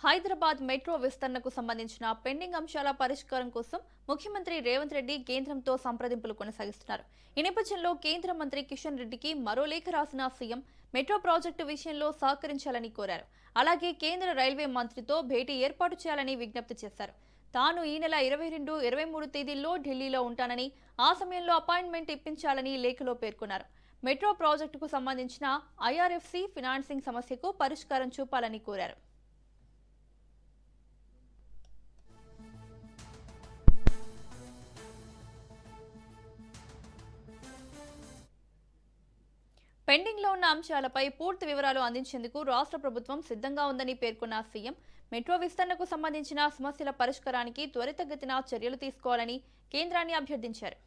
Hyderabad metro విస్తరణకు సంబంధించిన pending అంశాల పరిష్కారం కోసం ముఖ్యమంత్రి రేవంత్ రెడ్డి కేంద్రంతో సంప్రదింపులు కొనసాగిస్తున్నారు. ఈ నేపథ్యంలో కేంద్ర మంత్రి కిషన్ రెడ్డికి మరో లేఖ రాసిన సీఎం మెట్రో ప్రాజెక్టు విషయంలో సహకరించాలని కోరారు. అలాగే కేంద్ర రైల్వే మంత్రితో భేటీ ఏర్పాటు చేయాలని విజ్ఞప్తి చేశారు. తాను ఈ నెల 22, 23 తేదీల్లో ఢిల్లీలో ఉంటానని, ఆ సమయంలో అపాయింట్మెంట్ ఇప్పించాలని లేఖలో పేర్కొన్నారు. మెట్రో ప్రాజెక్టుకు సంబంధించిన ఐఆర్ఎఫ్సి ఫైనాన్సింగ్ సమస్యకు పరిష్కారం చూపాలని కోరారు. పెండింగ్ లో ఉన్న అంశాలపై పూర్తి వివరాలు అందించేందుకు రాష్ట్ర ప్రభుత్వం సిద్ధంగా ఉందని పేర్కొన్న సీఎం మెట్రో విస్తరణకు సంబంధించిన సమస్యల పరిష్కారానికి త్వరితగతిన చర్యలు తీసుకోవాలని కేంద్రాన్ని అభ్యర్థించారు.